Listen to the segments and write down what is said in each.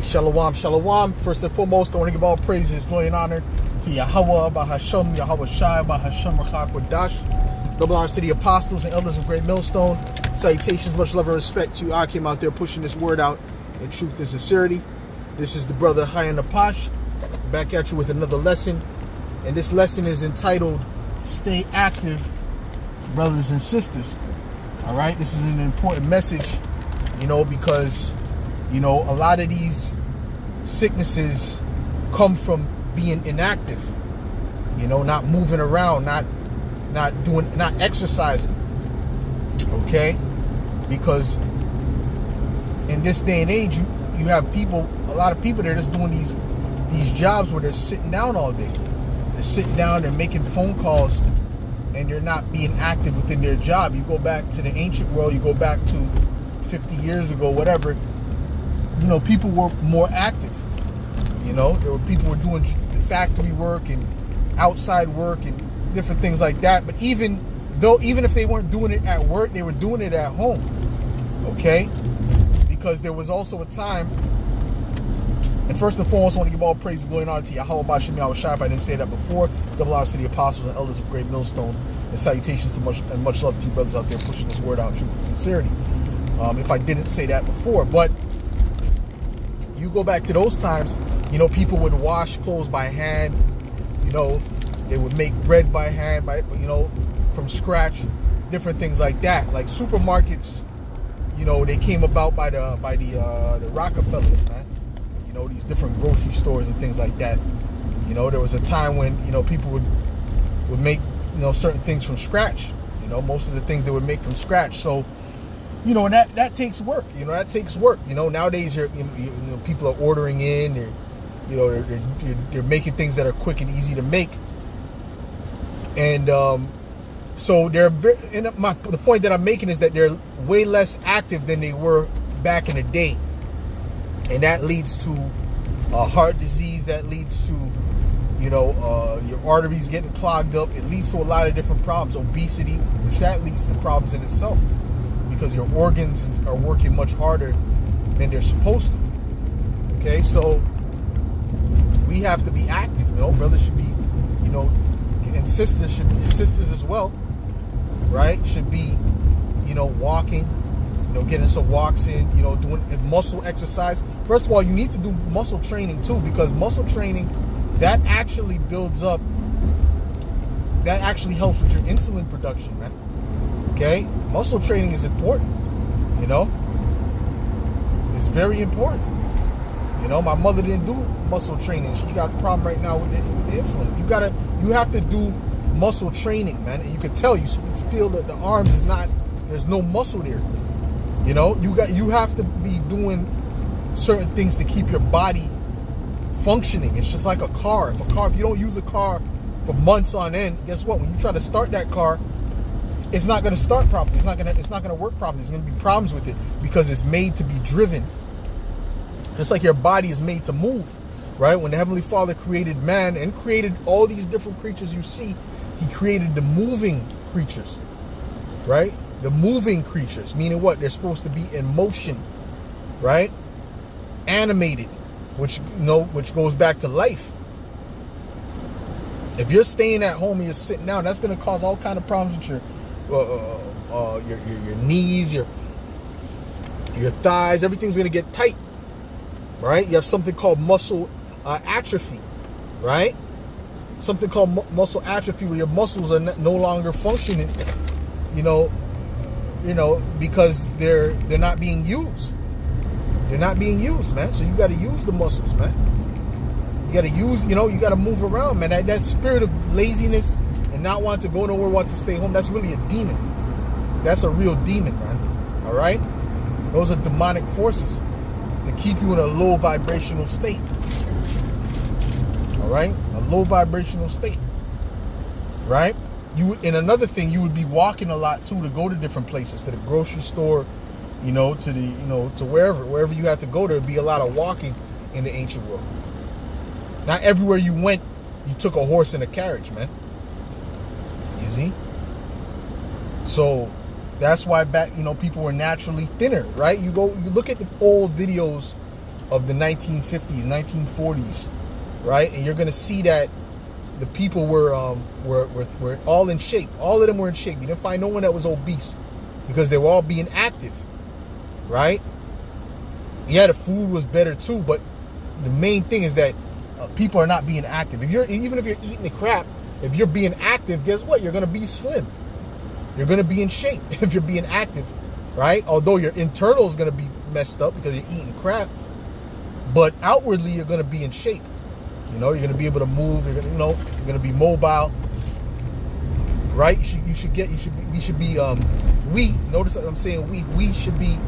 Shalom, shalom. First and foremost, I want to give all praises, glory, and honor to Yahweh, Bahasham, Yahweh Shai, Bahasham, Rachak, Wadash. Double honors to the apostles and elders of Great Millstone. Salutations, much love and respect to you. I came out there pushing this word out in truth and sincerity. This is the brother Hayan Napash, back at you with another lesson. And this lesson is entitled, Stay Active, Brothers and Sisters. All right, this is an important message, because a lot of these sicknesses come from being inactive, not moving around, not exercising. Okay? Because in this day and age, you have a lot of people that are just doing these jobs where they're sitting down all day. They're sitting down, they're making phone calls, and they're not being active within their job. You go back to the ancient world, you go back to 50 years ago, whatever, people were more active. There were people who were doing factory work and outside work and different things like that. But even if they weren't doing it at work, they were doing it at home. Okay? Because there was also a time, and first and foremost, I want to give all praise and glory and honor to Yahweh Bashim Yahweh Shai. If I didn't say that before, double honors to the apostles and elders of Great Millstone, and salutations to much love to you brothers out there pushing this word out in truth and sincerity. If I didn't say that before, but you go back to those times, people would wash clothes by hand, they would make bread by hand, from scratch, different things like that. Like supermarkets, they came about by the Rockefellers, man. These different grocery stores and things like that. There was a time when, people would make, certain things from scratch. Most of the things they would make from scratch. So, that takes work. That takes work. Nowadays, people are ordering in. They're making things that are quick and easy to make. And so the point that I'm making is that they're way less active than they were back in the day, and that leads to heart disease. That leads to your arteries getting clogged up. It leads to a lot of different problems. Obesity, which that leads to problems in itself, because your organs are working much harder than they're supposed to. Okay, so we have to be active. Brothers should be, and sisters as well, right? Should be, walking, getting some walks in, doing muscle exercise. First of all, you need to do muscle training too, because muscle training, that actually builds up, that actually helps with your insulin production, man. Okay? Muscle training is important, It's very important. My mother didn't do muscle training. She got a problem right now with the insulin. You have to do muscle training, man. And you can tell, you feel that the arms there's no muscle there. You have to be doing certain things to keep your body functioning. It's just like a car. If you don't use a car for months on end, guess what? When you try to start that car, it's not going to start properly. It's not going to work properly. There's going to be problems with it because it's made to be driven. It's like your body is made to move, right? When the Heavenly Father created man and created all these different creatures you see, He created the moving creatures, right? The moving creatures, meaning what? They're supposed to be in motion, right? Animated, which goes back to life. If you're staying at home and you're sitting down, that's going to cause all kind of problems with your knees, your thighs. Everything's going to get tight, right? You have something called muscle atrophy, right? Something called muscle atrophy, where your muscles are no longer functioning, because they're not being used. They're not being used, man. So you got to use the muscles, man. You got to use, you got to move around, man. That spirit of laziness and not want to go nowhere, want to stay home, that's really a demon. That's a real demon, man. All right? Those are demonic forces to keep you in a low vibrational state. All right? A low vibrational state. Right? And another thing, you would be walking a lot too, to go to different places, to the grocery store, to the, to wherever you have to go. There'd be a lot of walking in the ancient world. Not everywhere you went, you took a horse and a carriage, man. You see? So that's why back, people were naturally thinner, right? You look at the old videos of the 1950s, 1940s, right? And you're gonna see that the people were all in shape. All of them were in shape. You didn't find no one that was obese because they were all being active, right? Yeah, the food was better too, but the main thing is that people are not being active. Even if you're eating the crap, if you're being active, guess what? You're gonna be slim. You're gonna be in shape if you're being active, right? Although your internal is gonna be messed up because you're eating crap, but outwardly you're gonna be in shape. You know, you're gonna be able to move. You're gonna be mobile, right? We should be. Notice I'm saying we should be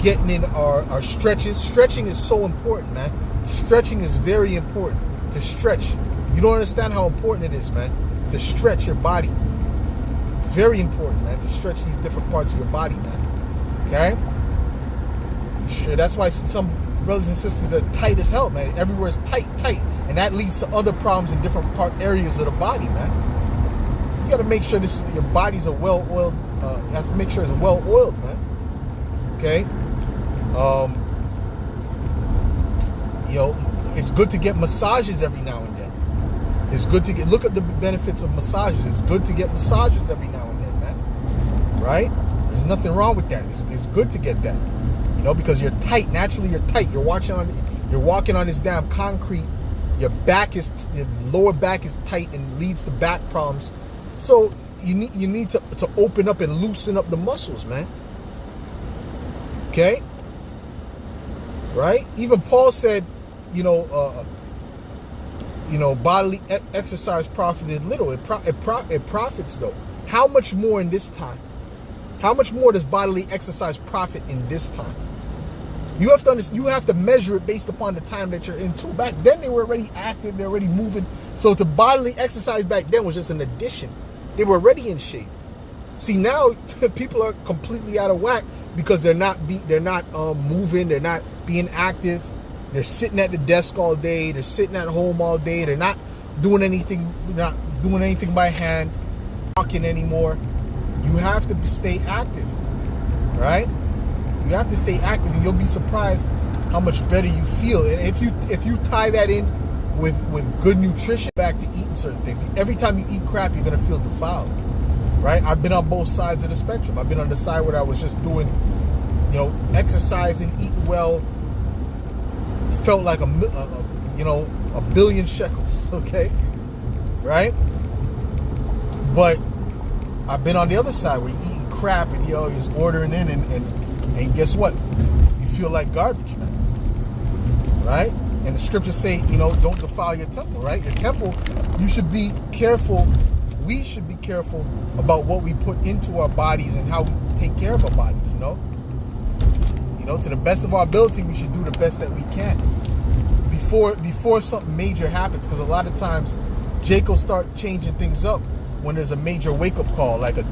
getting in our stretches. Stretching is so important, man. Stretching is very important. To stretch, you don't understand how important it is, man. To stretch your body, it's very important, man. To stretch these different parts of your body, man. Okay. That's why some brothers and sisters, they're tight as hell, man. Everywhere is tight, and that leads to other problems in different areas of the body, man. You got to make sure your bodies are well oiled. You have to make sure it's well oiled, man. Okay. It's good to get massages every now and then. It's good to look at the benefits of massages. It's good to get massages every now and then, man. Right? There's nothing wrong with that. It's good to get that. Because you're tight. Naturally, you're tight. You're walking on this damn concrete. Your lower back is tight and leads to back problems. So you need to open up and loosen up the muscles, man. Okay? Right? Even Paul said, bodily exercise profited little. It profits though. How much more in this time? How much more does bodily exercise profit in this time? You have to understand, you have to measure it based upon the time that you're in too. Back then they were already active, they're already moving. So to bodily exercise back then was just an addition. They were already in shape. See, now people are completely out of whack because they're not moving, they're not being active. They're sitting at the desk all day, they're sitting at home all day, they're not doing anything by hand, walking anymore. You have to stay active, right? You have to stay active, and you'll be surprised how much better you feel. And if you tie that in with good nutrition, back to eating certain things. Every time you eat crap, you're gonna feel defiled, right? I've been on both sides of the spectrum. I've been on the side where I was just doing, exercising, eating well, felt like a billion shekels, okay, right? But I've been on the other side where you're eating crap and you're just ordering in and guess what? You feel like garbage, man. Right? And the scriptures say, don't defile your temple, right? Your temple, you should be careful. We should be careful about what we put into our bodies and how we take care of our bodies, to the best of our ability, we should do the best that we can before something major happens. Because a lot of times, Jake will start changing things up when there's a major wake-up call, like a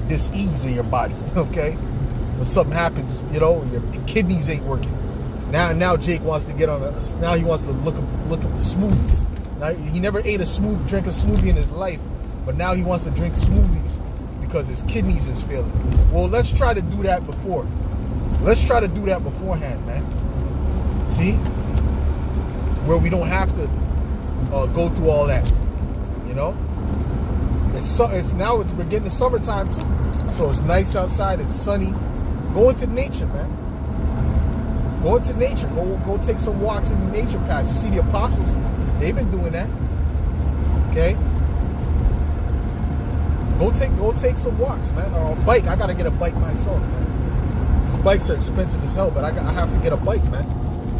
dis-ease in your body, okay? When something happens, your kidneys ain't working. Now Jake wants to get on now he wants to look up smoothies. Now he never drank a smoothie in his life, but now he wants to drink smoothies because his kidneys is failing. Well, let's try to do that before. Let's try to do that beforehand, man. See? Where we don't have to go through all that, We're getting the summertime too, so it's nice outside. It's sunny. Go into nature, man. Go into nature. Go take some walks in the nature paths. You see the apostles; they've been doing that. Okay. Go take some walks, man. Or a bike. I gotta get a bike myself, man. These bikes are expensive as hell, but I have to get a bike, man.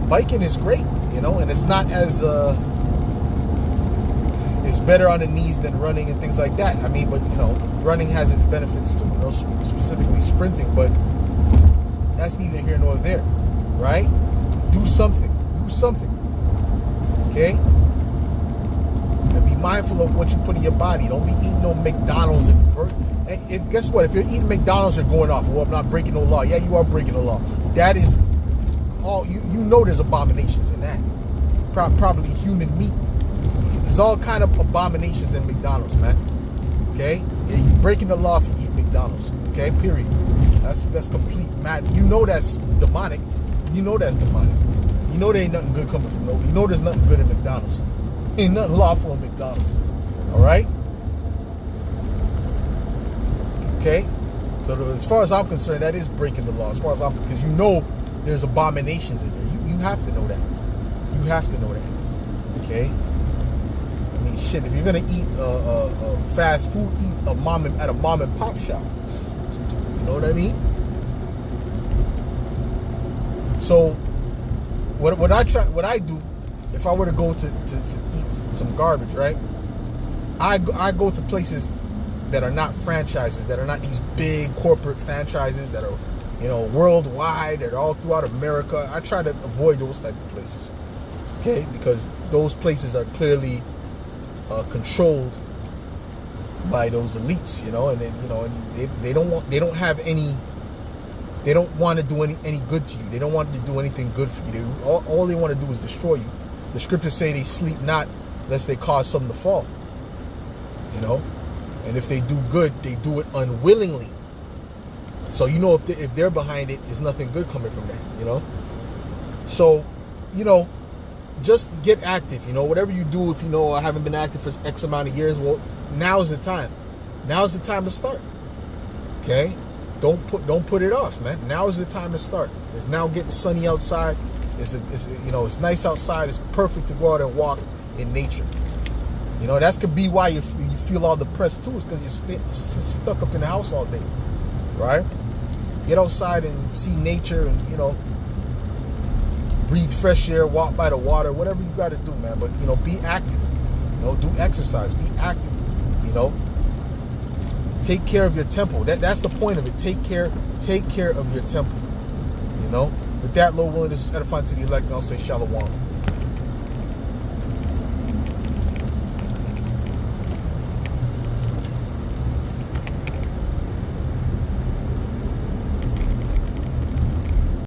Biking is great, and it's not as it's better on the knees than running and things like that. I mean, but running has its benefits too, specifically sprinting, but that's neither here nor there, right? Do something, okay? And be mindful of what you put in your body. Don't be eating no McDonald's and guess what? If you're eating McDonald's, you're going off. Well, I'm not breaking no law. Yeah, you are breaking the law. That is all. There's abominations in that. Probably human meat. There's all kind of abominations in McDonald's, man. Okay? Yeah, you're breaking the law if you eat McDonald's. Okay? Period. That's complete mad. That's demonic. You know there ain't nothing good coming from nowhere. You know there's nothing good in McDonald's. Ain't nothing lawful in McDonald's. All right? Okay? So as far as I'm concerned, that is breaking the law. As far as I'm, because you know there's abominations in there. You have to know that. You have to know that. Okay? I mean, shit. If you're gonna eat fast food, eat at a mom and pop shop. You know what I mean? So what I do, if I were to go to eat some garbage, right? I go to places that are not franchises, that are not these big corporate franchises that are, worldwide, that are all throughout America. I try to avoid those type of places, okay? Because those places are clearly controlled by those elites, and they don't want to do any good to you. They don't want to do anything good for you. All they want to do is destroy you. The scriptures say they sleep not lest they cause something to fall. And if they do good, they do it unwillingly. So if they're behind it, there's nothing good coming from that. So just get active. Whatever you do, if I haven't been active for X amount of years, well, now's the time. Now's the time to start. Okay? Don't put it off, man. Now is the time to start. It's now getting sunny outside. It's nice outside. It's perfect to go out and walk in nature. That's could be why you feel all depressed too. Is because you're stuck up in the house all day, right? Get outside and see nature, and breathe fresh air, walk by the water, whatever you got to do, man. But be active. Do exercise. Be active. Take care of your temple. That's the point of it. Take care of your temple. With that, Lord willing, this is edifying to the elect, and I'll say shalom.